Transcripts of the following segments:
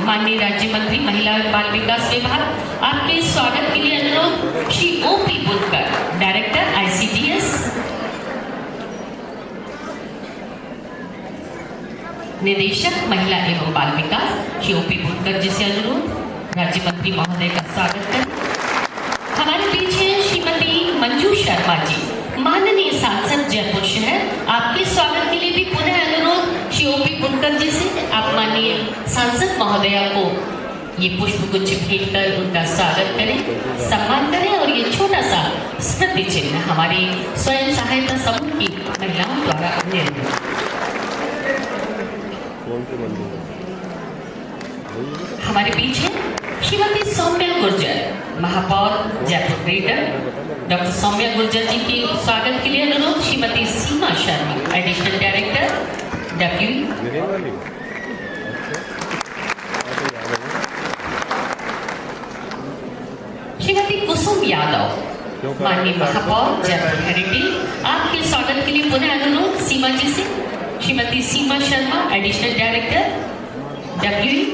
माननीय राज्य मंत्री महिला एवं बाल विकास विभाग, आपके स्वागत के लिए अनुरोध श्री ओपी बुनकर, डायरेक्टर ICDS, निदेशक महिला एवं बाल विकास श्री ओपी बुनकर जी से अनुरोध राज्य मंत्री महोदय का स्वागत करें। हमारे बीच है श्रीमती मंजू शर्मा जी, माननीय सांसद जयपुर शहर, आपके स्वागत के लिए भी पुनः अनुरोध श्री ओपी बुनकर जी से। आप माननीय सांसद महोदया को ये पुष्प गुच्छ भेंट कर उनका स्वागत करें, सम्मान करें और ये छोटा सा स्मृति चिन्ह हमारी स्वयं सहायता समूह की महिलाओं द्वारा निर्मित। हमारे बीच है श्रीमती सौम्या गुर्जर, महापौर जयपुर ग्रेटर। डॉक्टर सौम्या गुर्जर जी के स्वागत के लिए अनुरोध Shrimati Seema Sharma, additional director WE। Shrimati Kusum Yadav, माननीय महापौर जयपुर हेरिटेज, आपके स्वागत के लिए पुनः अनुरोध सीमा जी से। Shrimati Seema Sharma, additional director WE।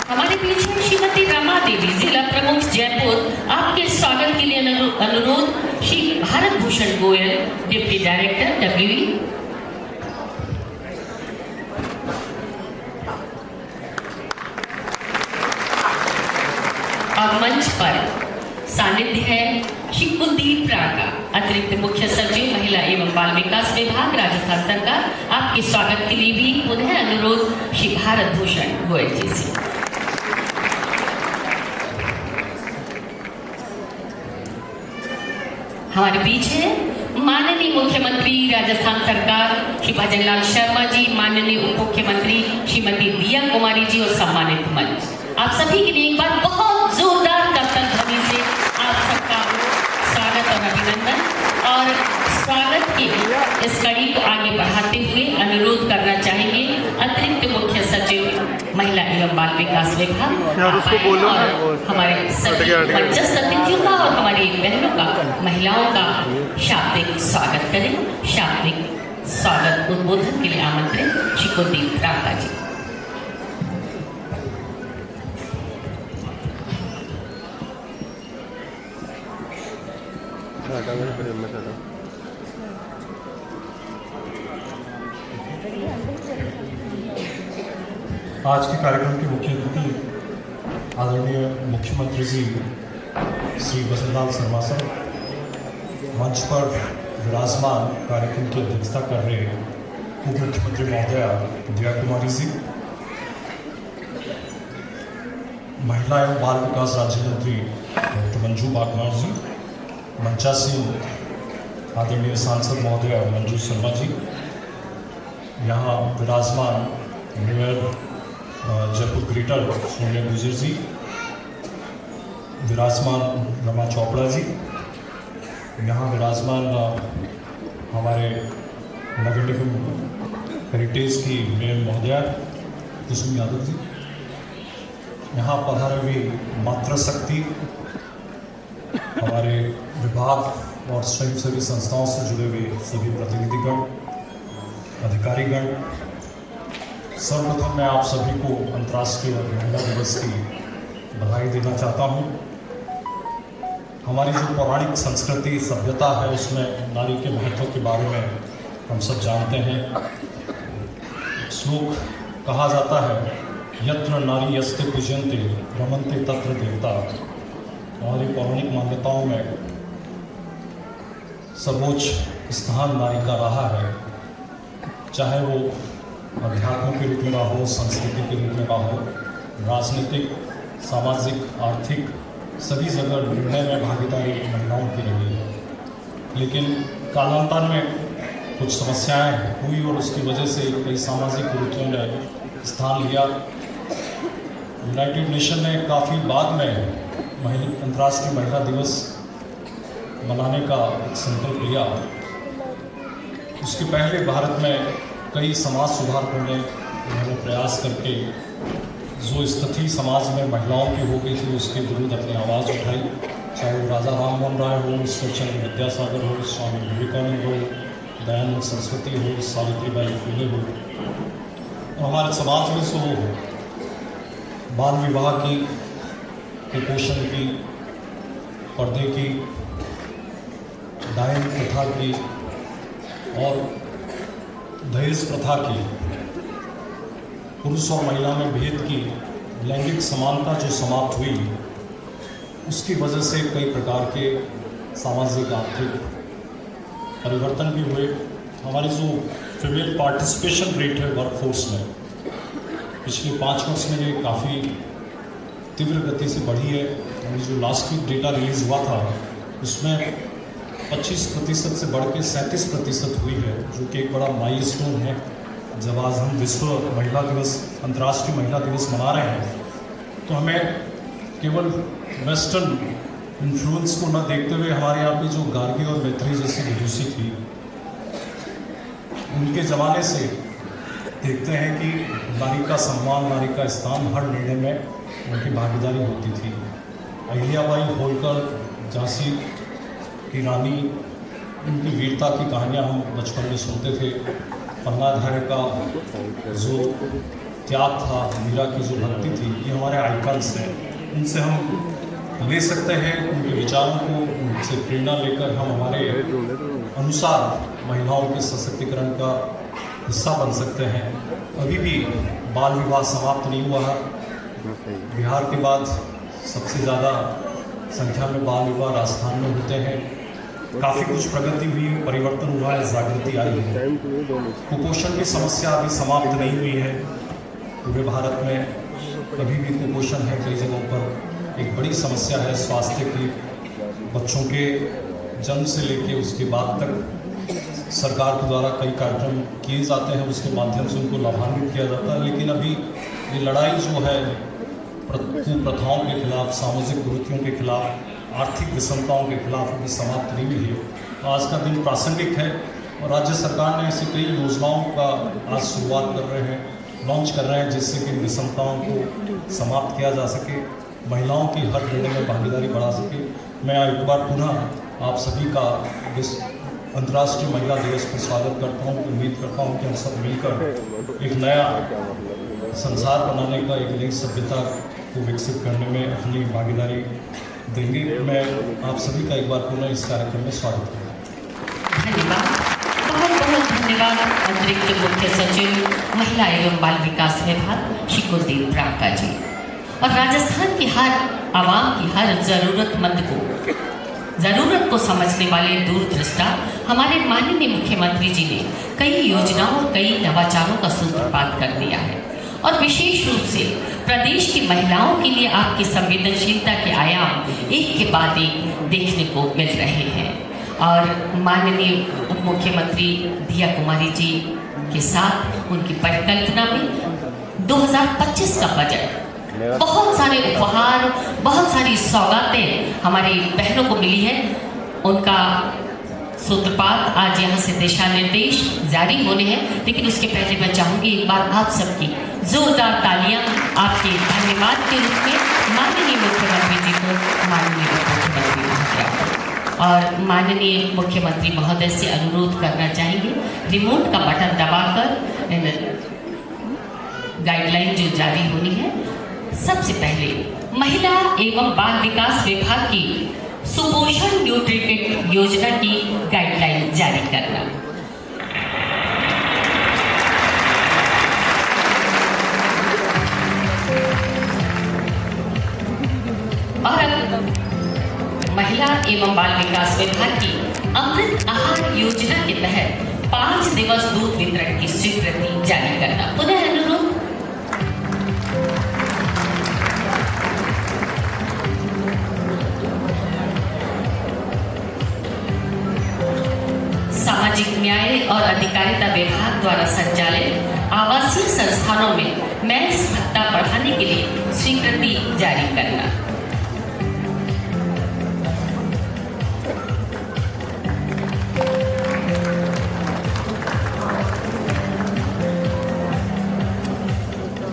हमारे बीच में श्रीमती रमा देवी, जिला प्रमुख जयपुर, आपके स्वागत के लिए अनुरोध Shri Bharat Bhushan Goyal, deputy director WE। और मंच पर सानिध्य है श्री कुलदीप रागा, अतिरिक्त मुख्य सचिव महिला एवं बाल विकास विभाग, राजस्थान सरकार, आपके स्वागत के लिए भी पुनः अनुरोध श्री भारत भूषण गोयल जी से। हमारे बीच है माननीय मुख्यमंत्री राजस्थान सरकार श्री भजनलाल शर्मा जी, माननीय उप मुख्यमंत्री श्रीमती दिया कुमारी जी और सम्मानित मंच। आप सभी के लिए एक बार बहुत जोरदार करतल ध्वनि से आप सबका स्वागत और अभिनंदन। और स्वागत की इस कड़ी को आगे बढ़ाते हुए अनुरोध करना चाहेंगे अतिरिक्त मुख्य सचिव महिला एवं बाल विकास विभाग और हमारे सभी मंचस्थ अतिथियों का और हमारी बहनों का, महिलाओं का शाब्दिक स्वागत करें। शाब्दिक स्वागत उद्बोधन के लिए आमंत्रित श्री कुलदीप रागा जी। आज के कार्यक्रम के मुख्य अतिथि आदरणीय मुख्यमंत्री जी श्री भजनलाल शर्मा साहब, मंच पर विराजमान कार्यक्रम की अध्यक्षता कर रहे उप मुख्यमंत्री महोदया दिया कुमारी जी, महिला एवं बाल विकास राज्य मंत्री डॉक्टर मंजू बागमार जी, मंचासीन आदरणीय सांसद महोदया मंजू शर्मा जी, यहाँ विराजमान मेयर जयपुर ग्रेटर सोनिया गुर्जर जी, विराजमान रमा चोपड़ा जी, यहाँ विराजमान हमारे नगर निगम हेरिटेज की मेयर महोदया कुसुम यादव जी, यहाँ पधारे हुए मातृशक्ति, हमारे विभाग और स्वयंसेवी संस्थाओं से जुड़े हुए सभी प्रतिनिधिगण, अधिकारीगण, सर्वप्रथम मैं आप सभी को अंतर्राष्ट्रीय महिला दिवस की बधाई देना चाहता हूँ। हमारी जो पौराणिक संस्कृति सभ्यता है उसमें नारी के महत्व के बारे में हम सब जानते हैं। श्लोक कहा जाता है, यत्र नारी यस्ते पूजन्ते रमन्ते तत्र देवता। हमारी पौराणिक मान्यताओं में सर्वोच्च स्थान नारी का रहा है, चाहे वो अध्यात्म के रूप में रहा हो, संस्कृति के रूप में रहा हो, राजनीतिक, सामाजिक, आर्थिक सभी जगह निर्णय में भागीदारी महिलाओं की रही है। लेकिन कालांतर में कुछ समस्याएं हुई और उसकी वजह से कई सामाजिक कुरीतियों ने स्थान लिया। यूनाइटेड नेशन ने काफ़ी बाद में अंतर्राष्ट्रीय महिला दिवस मनाने का एक संकल्प लिया। उसके पहले भारत में कई समाज सुधारकों ने उन्होंने प्रयास करके जो स्थिति समाज में महिलाओं की हो गई थी उसके विरुद्ध अपनी आवाज़ उठाई, चाहे वो राजा राम मोहन राय हो, ईश्वर चंद्र विद्यासागर हो, स्वामी विवेकानंद हो, दयानंद सरस्वती हो, सावित्रीबाई फुले हो, और हमारे समाज में से वो बाल विवाह की, कुपोषण की, पर्दे की, डायन प्रथा की और दहेज प्रथा की, पुरुष और महिला में भेद की, लैंगिक समानता जो समाप्त हुई, उसकी वजह से कई प्रकार के सामाजिक आर्थिक परिवर्तन भी हुए। हमारी जो फीमेल पार्टिसिपेशन रेट है वर्कफोर्स में पिछले 5 वर्ष में ये काफ़ी तीव्र गति से बढ़ी है। अभी जो लास्ट वीक डेटा रिलीज़ हुआ था उसमें 25% से बढ़ के 37% हुई है, जो कि एक बड़ा माइलस्टोन है। जब आज हम विश्व महिला दिवस, अंतर्राष्ट्रीय महिला दिवस मना रहे हैं, तो हमें केवल वेस्टर्न इन्फ्लुएंस को न देखते हुए हमारे यहाँ की जो गार्गी और मैत्री जैसी विदुषी थी, उनके ज़माने से देखते हैं कि नारी का सम्मान, नारी का स्थान हर निर्णय में उनकी भागीदारी होती थी। अहिल्याबाई होलकर, झांसी की रानी, उनकी वीरता की कहानियाँ हम बचपन में सुनते थे। पन्नाधाय का जो त्याग था, मीरा की जो भक्ति थी, ये हमारे आइकन्स हैं। इनसे हम ले सकते हैं उनके विचारों को, उनसे प्रेरणा लेकर हम हमारे अनुसार महिलाओं के सशक्तिकरण का हिस्सा बन सकते हैं। अभी भी बाल विवाह समाप्त नहीं हुआ है। बिहार के बाद सबसे ज़्यादा संख्या में बाल विवाह राजस्थान में होते हैं। काफ़ी कुछ प्रगति हुई, परिवर्तन हुआ है, जागृति आई है। कुपोषण की समस्या अभी समाप्त नहीं हुई है। पूरे भारत में अभी भी कुपोषण है, कई जगहों पर एक बड़ी समस्या है स्वास्थ्य की। बच्चों के जन्म से लेकर उसके बाद तक सरकार के द्वारा कई कार्यक्रम किए जाते हैं, उसके माध्यम से उनको लाभान्वित किया जाता है। लेकिन अभी ये लड़ाई जो है कुप्रथाओं के खिलाफ, सामाजिक कुरीतियों के खिलाफ, आर्थिक विषमताओं के खिलाफ अभी समाप्त नहीं हुई है। आज का दिन प्रासंगिक है और राज्य सरकार ने ऐसी कई योजनाओं का आज शुरुआत कर रहे हैं, लॉन्च कर रहे हैं, जिससे कि विषमताओं को समाप्त किया जा सके, महिलाओं की हर निर्णय में भागीदारी बढ़ा सके। मैं एक बार पुनः आप सभी का इस अंतर्राष्ट्रीय महिला दिवस पर स्वागत करता हूँ। उम्मीद करता हूँ कि हम सब मिलकर एक नया संसार बनाने का, एक नई सभ्यता को विकसित करने में अपनी भागीदारी देंगे। मैं आप सभी का एक बार पुनः इस कार्यक्रम में स्वागत करता हूँ। धन्यवाद, बहुत बहुत धन्यवाद अतिरिक्त मुख्य सचिव महिला एवं बाल विकास विभाग श्री कुलदीप ब्राक्का जी। और राजस्थान की हर आवाम की हर ज़रूरत को समझने वाले दूरदृष्टा हमारे माननीय मुख्यमंत्री जी ने कई योजनाओं और कई नवाचारों का सूत्रपात कर दिया है। और विशेष रूप से प्रदेश की महिलाओं के लिए आपकी संवेदनशीलता के आयाम एक के बाद एक देखने को मिल रहे हैं। और माननीय उप मुख्यमंत्री दिया कुमारी जी के साथ उनकी परिकल्पना में 2025 का बजट बहुत सारे उपहार, बहुत सारी सौगातें हमारी बहनों को मिली है। उनका सूत्रपात आज यहाँ से दिशा निर्देश जारी होने हैं, लेकिन उसके पहले मैं चाहूँगी एक बार आप सबकी जोरदार तालियां आपके धन्यवाद के रूप में माननीय मुख्यमंत्री जी को, माननीय उप मुख्यमंत्री महोदय को। और माननीय मुख्यमंत्री महोदय से अनुरोध करना चाहेंगे, रिमोट का बटन दबाकर गाइडलाइन जो जारी होनी है, सबसे पहले महिला एवं बाल विकास विभाग की सुपोषण न्यूट्रिकिट योजना की गाइडलाइन जारी करना। और अब महिला एवं बाल विकास विभाग की अमृत आहार योजना के तहत 5 दिवस दूध वितरण की स्वीकृति जारी करना। पुनः अनुरोध, सामाजिक न्याय और अधिकारिता विभाग द्वारा संचालित आवासीय संस्थानों में मेस भत्ता बढ़ाने के लिए स्वीकृति जारी करना।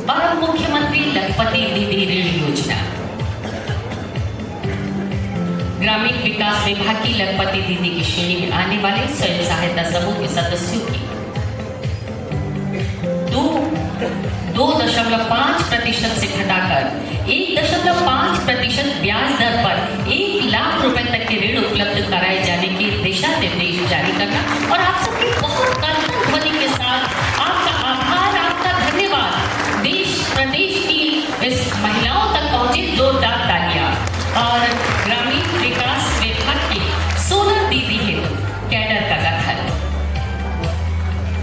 और अब मुख्यमंत्री लखपति दीदी ऋण योजना। ग्रामीण विकास विभाग की लखपति दीदी की श्रेणी में आने वाले स्वयं सहायता समूह के सदस्यों की 2.5% से घटाकर 1.5% ब्याज दर पर 1 लाख रुपए तक के ऋण उपलब्ध कराए जाने के दिशा निर्देश जारी करना और आप सबके बहुत कर्तव्य ध्वनि के साथ आपका आभार, आपका धन्यवाद। देश प्रदेश की इस महिलाओं तक पहुंचे जोरदार तालियां और ग्रामीण विकास विभाग की सोलर दीदी हेतु कैडर का गठन।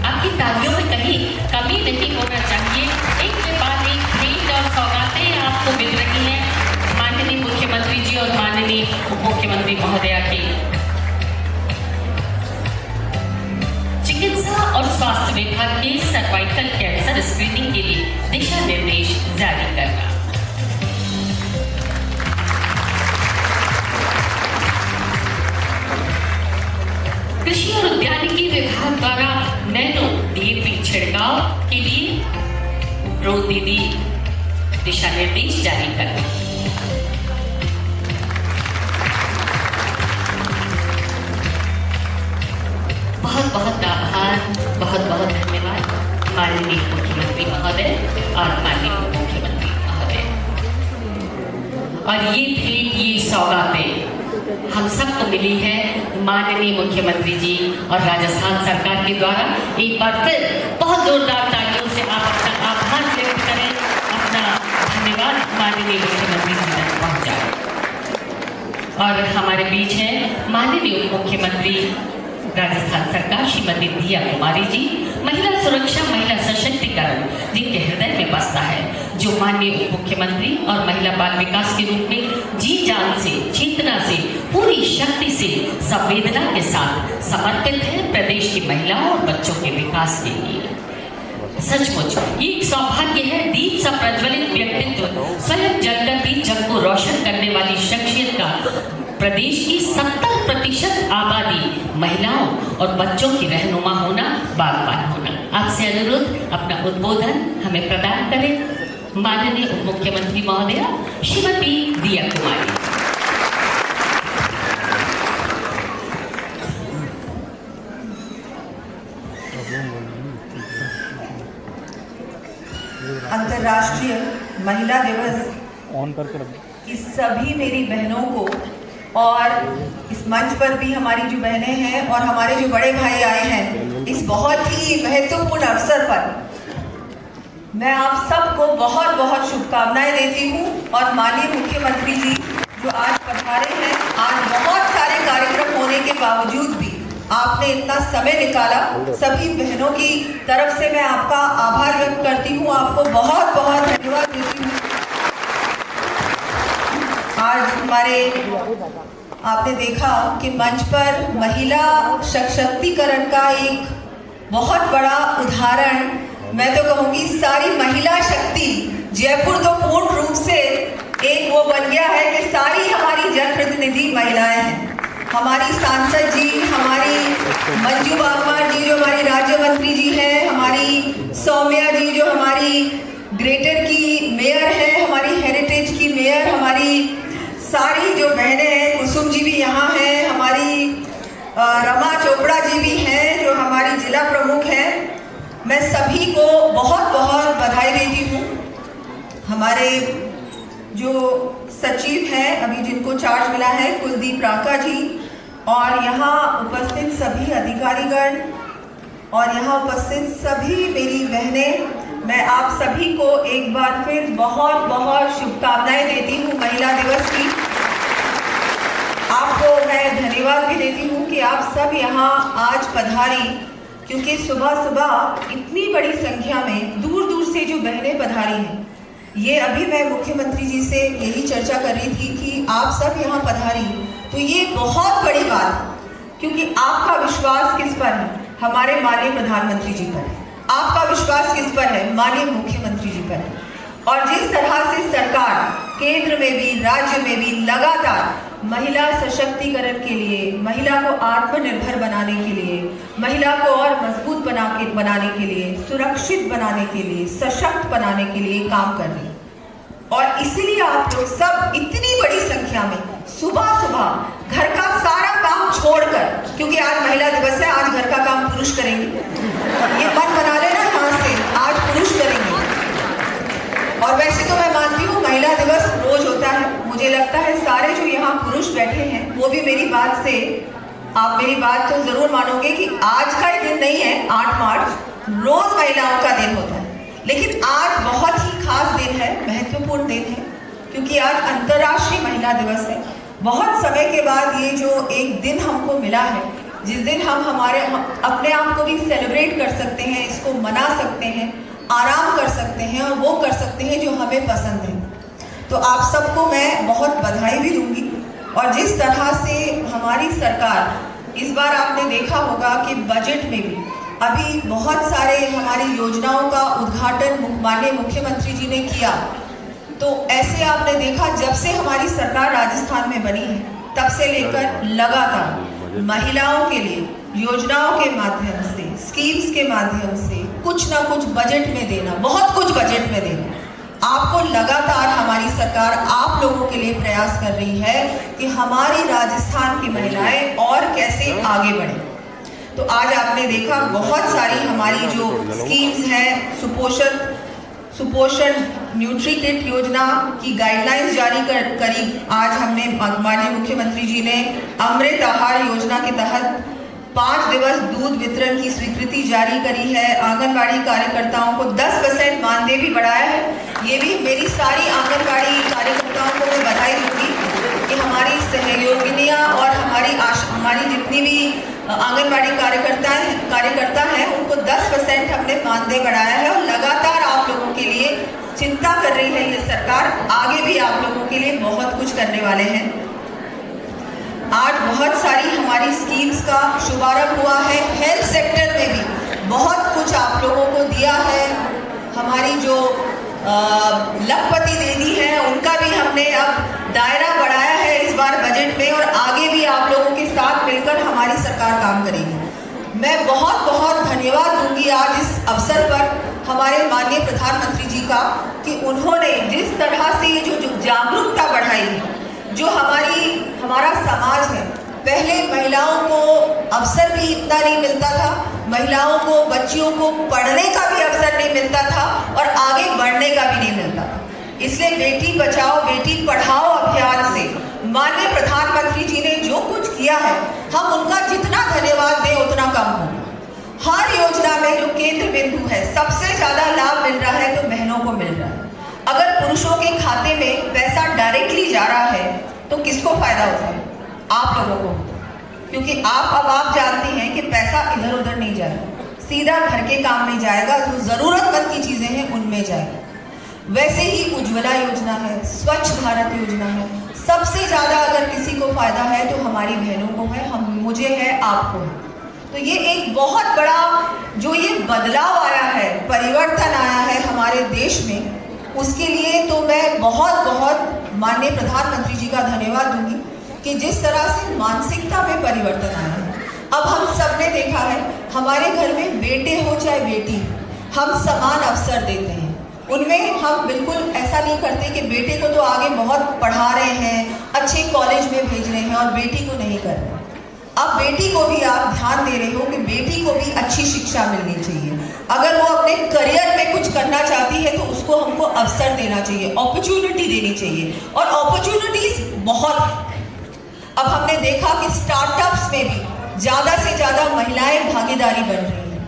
आपकी तालियों में कहीं कमी नहीं होना चाहिए। एक के बाद एक भेंट और सौगातें आपको मिल रही हैं माननीय मुख्यमंत्री जी और माननीय उप मुख्यमंत्री महोदया के चिकित्सा और स्वास्थ्य विभाग के सर्वाइकल कैंसर स्क्रीनिंग के लिए दिशा निर्देश जारी करना। कृषि और उद्यानिकी विभाग द्वारा नैनो डीएपी छिड़काव के लिए ड्रोन दीदी दिशा निर्देश जारी करना। बहुत बहुत आभार, बहुत बहुत धन्यवाद माननीय मुख्यमंत्री महोदय और माननीय उप मुख्यमंत्री महोदय। और ये भेंट, ये सौगातें हम सबको मिली है माननीय मुख्यमंत्री जी और राजस्थान सरकार के द्वारा। एक बार फिर बहुत जोरदार तालियों से आप अपना आभार व्यक्त करें, अपना धन्यवाद माननीय मुख्यमंत्री जी तक पहुंचाएं। और हमारे बीच है माननीय उप मुख्यमंत्री राजस्थान सरकार श्रीमती दिया कुमारी जी। महिला सुरक्षा, महिला सशक्तिकरण जिनके हृदय में बसता है, जो माननीय उप मुख्यमंत्री और महिला बाल विकास के रूप में जी जान से, चेतना से, पूरी शक्ति से, संवेदना के साथ समर्पित है प्रदेश की महिलाओं और बच्चों के विकास के लिए। सचमुच ये एक सौभाग्य है, दीप सा प्रज्वलित व्यक्तित्व, स्वयं जगकर भी जग को रोशन करने वाली शख्सियत का प्रदेश की 70% आबादी महिलाओं और बच्चों की रहनुमा होना, बागबान होना। आपसे अनुरोध, अपना उद्बोधन हमें प्रदान करें माननीय उप मुख्यमंत्री महोदया श्रीमती दिया कुमारी। अंतर्राष्ट्रीय महिला दिवस की सभी मेरी बहनों को और इस मंच पर भी हमारी जो बहनें हैं और हमारे जो बड़े भाई आए हैं, इस बहुत ही महत्वपूर्ण अवसर पर मैं आप सबको बहुत बहुत शुभकामनाएं देती हूं। और माननीय मुख्यमंत्री जी जो आज पधारे हैं, आज बहुत सारे कार्यक्रम होने के बावजूद भी आपने इतना समय निकाला, सभी बहनों की तरफ से मैं आपका आभार व्यक्त करती हूँ, आपको बहुत बहुत धन्यवाद देती हूँ। आज हमारे आपने देखा कि मंच पर महिला सशक्तिकरण का एक बहुत बड़ा उदाहरण, मैं तो कहूँगी सारी महिला शक्ति जयपुर तो पूर्ण रूप से एक वो बन गया है कि सारी हमारी जनप्रतिनिधि महिलाएं हैं। हमारी सांसद जी, हमारी मंजू बाबा जी जो हमारी राज्य मंत्री जी हैं, हमारी सौम्या जी जो हमारी ग्रेटर की मेयर है, हमारी हेरिटेज की मेयर, हमारी सारी जो बहनें हैं, कुसुम जी भी यहाँ हैं, हमारी रमा चोपड़ा जी भी हैं जो हमारी जिला प्रमुख हैं। मैं सभी को बहुत बहुत बधाई देती हूँ। हमारे जो सचिव हैं अभी जिनको चार्ज मिला है, कुलदीप राका जी, और यहाँ उपस्थित सभी अधिकारीगण और यहाँ उपस्थित सभी मेरी बहनें, मैं आप सभी को एक बार फिर बहुत बहुत शुभकामनाएं देती हूँ महिला दिवस की। आपको मैं धन्यवाद भी देती हूँ कि आप सब यहाँ आज पधारी, क्योंकि सुबह सुबह इतनी बड़ी संख्या में दूर दूर से जो बहनें पधारी हैं, ये अभी मैं मुख्यमंत्री जी से यही चर्चा कर रही थी कि आप सब यहाँ पधारी, तो ये बहुत बड़ी बात है, क्योंकि आपका विश्वास किस पर है? हमारे माननीय प्रधानमंत्री जी पर है। आपका विश्वास किस पर है? माननीय मुख्यमंत्री जी पर है। और जिस तरह से सरकार केंद्र में भी, राज्य में भी लगातार महिला सशक्तिकरण के लिए, महिला को आत्मनिर्भर बनाने के लिए, महिला को और मजबूत बनाने के लिए, सुरक्षित बनाने के लिए, सशक्त बनाने के लिए काम कर रही है। और इसलिए आप लोग सब इतनी बड़ी संख्या में सुबह सुबह घर का सारा काम छोड़कर, क्योंकि आज महिला दिवस है, आज घर का काम पुरुष करेंगे, ये मन बना लेना यहाँ से, आज पुरुष करेंगे। और वैसे तो मैं मानती हूँ महिला दिवस रोज होता है, मुझे लगता है सारे जो यहाँ पुरुष बैठे हैं वो भी मेरी बात से, आप मेरी बात तो जरूर मानोगे कि आज का ही दिन नहीं है 8 मार्च, रोज महिलाओं का दिन होता है, लेकिन आज बहुत ही खास दिन है, महत्वपूर्ण दिन है, क्योंकि आज अंतर्राष्ट्रीय महिला दिवस है। बहुत समय के बाद ये जो एक दिन हमको मिला है, जिस दिन हम अपने आप को भी सेलिब्रेट कर सकते हैं, इसको मना सकते हैं, आराम कर सकते हैं और वो कर सकते हैं जो हमें पसंद है। तो आप सबको मैं बहुत बधाई भी दूंगी। और जिस तरह से हमारी सरकार, इस बार आपने देखा होगा कि बजट में भी अभी बहुत सारे हमारी योजनाओं का उद्घाटन माननीय मुख्यमंत्री जी ने किया। तो ऐसे आपने देखा जब से हमारी सरकार राजस्थान में बनी है तब से लेकर लगातार महिलाओं के लिए योजनाओं के माध्यम से, स्कीम्स के माध्यम से कुछ ना कुछ बजट में देना, बहुत कुछ बजट में देना। आपको लगातार हमारी सरकार आप लोगों के लिए प्रयास कर रही है कि हमारी राजस्थान की महिलाएं और कैसे आगे बढ़े। तो आज आपने देखा बहुत सारी हमारी जो स्कीम्स हैं, सुपोषण न्यूट्री किट योजना की गाइडलाइंस जारी करी। आज हमने माननीय मुख्यमंत्री जी ने अमृत आहार योजना के तहत 5 दिवस दूध वितरण की स्वीकृति जारी करी है। आंगनबाड़ी कार्यकर्ताओं को 10% मानदेय भी बढ़ाया है। ये भी मेरी सारी आंगनबाड़ी कार्यकर्ताओं को मैं बधाई दूंगी कि हमारी सहयोगिनियां और हमारी जितनी भी आंगनबाड़ी कार्यकर्ता हैं उनको 10% हमने मानदेय बढ़ाया है। और लगातार आप लोगों के लिए चिंता कर रही है ये सरकार, आगे भी आप लोगों के लिए बहुत कुछ करने वाले हैं। आज बहुत सारी हमारी स्कीम्स का शुभारंभ हुआ है। हेल्थ सेक्टर में भी बहुत कुछ आप लोगों को दिया है। हमारी जो लखपति दीदी है उनका भी हमने अब दायरा बढ़ाया है इस बार बजट में, और आगे भी आप लोगों के साथ मिलकर हमारी सरकार काम करेगी। मैं बहुत बहुत धन्यवाद दूंगी आज इस अवसर पर हमारे माननीय प्रधानमंत्री जी का कि उन्होंने जिस तरह से जो जागरूकता बढ़ाई, जो हमारा समाज है, पहले महिलाओं को अवसर भी इतना नहीं मिलता था, महिलाओं को, बच्चियों को पढ़ने का भी अवसर नहीं मिलता था और आगे बढ़ने का भी नहीं मिलता था। इसलिए बेटी बचाओ बेटी पढ़ाओ अभियान से माननीय प्रधानमंत्री जी ने जो कुछ किया है, हम उनका जितना धन्यवाद दें उतना कम हो। हर योजना में जो केंद्र बिंदु है, सबसे ज्यादा लाभ मिल रहा है तो बहनों को मिल रहा है। अगर पुरुषों के खाते में पैसा डायरेक्टली जा रहा है तो किसको फायदा होता है? आप लोगों को, क्योंकि आप जानते हैं कि पैसा इधर उधर नहीं जाएगा, सीधा घर के काम में जाएगा, जो जरूरतमंद की चीजें हैं उनमें जाएगा। वैसे ही उज्ज्वला योजना है, स्वच्छ भारत योजना है, सबसे ज्यादा अगर किसी को फायदा है तो हमारी बहनों को है, मुझे है, आपको है। तो ये एक बहुत बड़ा जो ये बदलाव आया है, परिवर्तन आया है हमारे देश में, उसके लिए तो मैं बहुत बहुत माननीय प्रधानमंत्री जी का धन्यवाद दूंगी कि जिस तरह से मानसिकता में परिवर्तन आया है। अब हम सब ने देखा है, हमारे घर में बेटे हो चाहे बेटी, हम समान अवसर देते हैं। उनमें हम बिल्कुल ऐसा नहीं करते कि बेटे को तो आगे बहुत पढ़ा रहे हैं, अच्छे कॉलेज में भेज रहे हैं और बेटी को नहीं कर रहे। अब बेटी को भी आप ध्यान दे रहे हो कि बेटी को भी अच्छी शिक्षा मिलनी चाहिए। अगर वो अपने करियर में कुछ करना चाहती है तो उसको हमको अवसर देना चाहिए, अपॉर्चुनिटी देनी चाहिए, और अपॉर्चुनिटीज बहुत है। अब हमने देखा कि स्टार्टअप्स में भी ज्यादा से ज्यादा महिलाएं भागीदारी बन रही हैं।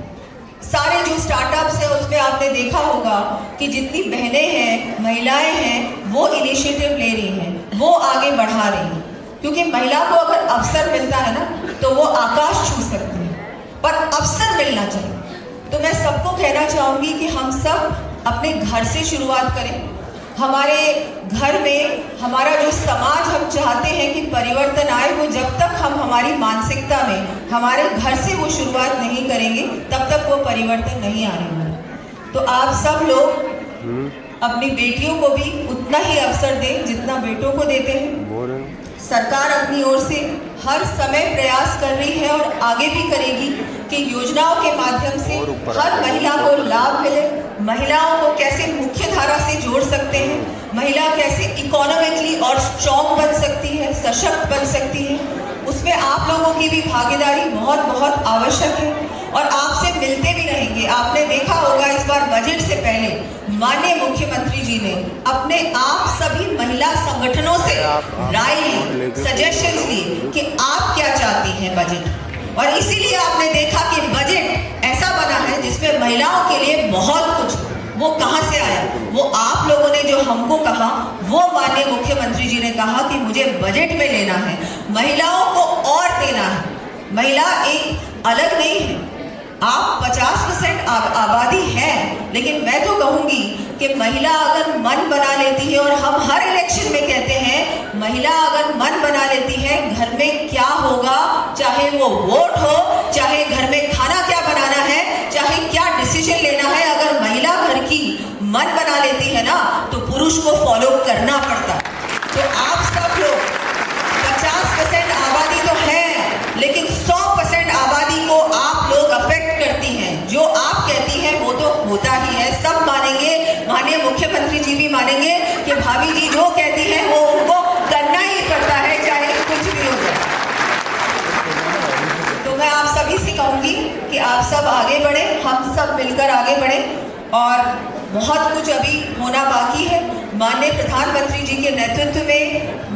सारे जो स्टार्टअप्स हैं उसमें आपने देखा होगा कि जितनी बहनें हैं, महिलाएं हैं, वो इनिशिएटिव ले रही हैं, वो आगे बढ़ा रही हैं। क्योंकि महिला को अगर अवसर मिलता है ना तो वो आकाश छू सकती है, पर अवसर मिलना चाहिए। तो मैं सबको कहना चाहूंगी कि हम सब अपने घर से शुरुआत करें। हमारे घर में हमारा जो समाज हम चाहते हैं कि परिवर्तन आए, वो जब तक हम हमारी मानसिकता में हमारे घर से वो शुरुआत नहीं करेंगे तब तक वो परिवर्तन नहीं आने वाला। तो आप सब लोग अपनी बेटियों को भी उतना ही अवसर दें जितना बेटों को देते हैं। सरकार अपनी ओर से हर समय प्रयास कर रही है और आगे भी करेगी कि योजनाओं के माध्यम से हर महिला को लाभ मिले, महिलाओं को कैसे मुख्य धारा से जोड़ सकते हैं, महिला कैसे इकोनॉमिकली और स्ट्रॉन्ग बन सकती है, सशक्त बन सकती है, उसमें आप लोगों की भी भागीदारी बहुत बहुत आवश्यक है। और आपसे मिलते भी रहेंगे। आपने देखा होगा इस बार बजट से पहले माननीय मुख्यमंत्री जी ने अपने आप सभी महिला संगठनों से राय ली, सजेशंस लिए कि आप क्या चाहती हैं बजट। और इसीलिए आपने देखा कि बजट ऐसा बना है जिसमें महिलाओं के लिए बहुत कुछ, वो कहाँ से आया, वो आप लोगों ने जो हमको कहा, वो माननीय मुख्यमंत्री जी ने कहा कि मुझे बजट में लेना है, महिलाओं को और देना है। महिला एक अलग नहीं है, आप 50% आबादी है, लेकिन मैं तो कहूंगी कि महिला अगर मन बना लेती है, और हम हर इलेक्शन में कहते हैं महिला अगर मन बना लेती है घर में क्या होगा, चाहे वो वोट हो, चाहे घर में खाना क्या बनाना है, चाहे क्या डिसीजन लेना है, अगर महिला घर की मन बना लेती है ना, तो पुरुष को फॉलो करना पड़ता। तो आप सब लोग 50% आबादी तो है, लेकिन 100% आबादी को आप लोग अफेक्ट करती हैं। जो आप कहती हैं वो तो होता ही है, सब मानेंगे, माननीय मुख्यमंत्री जी भी मानेंगे कि भाभी जी जो कहती हैं वो उनको करना ही पड़ता है, चाहे कुछ भी हो जाए। तो मैं आप सभी से कहूंगी कि आप सब आगे बढ़े, हम सब मिलकर आगे बढ़े, और बहुत कुछ अभी होना बाकी है। माननीय प्रधानमंत्री जी के नेतृत्व में,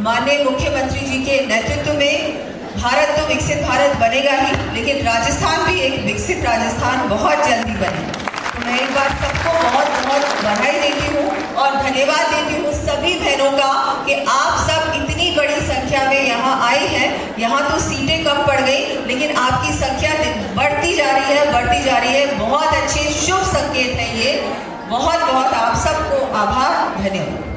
माननीय मुख्यमंत्री जी के नेतृत्व में भारत तो विकसित भारत बनेगा ही, लेकिन राजस्थान भी एक विकसित राजस्थान बहुत जल्दी बनेगा। तो मैं एक बार सबको बहुत बहुत बधाई देती हूँ और धन्यवाद देती हूँ सभी बहनों का कि आप सब इतनी बड़ी संख्या में यहाँ आई हैं। यहाँ तो सीटें कम पड़ गई, लेकिन आपकी संख्या बढ़ती जा रही है, बढ़ती जा रही है। बहुत अच्छे शुभ संकेत है ये। बहुत बहुत आप सबको आभार, धन्यवाद।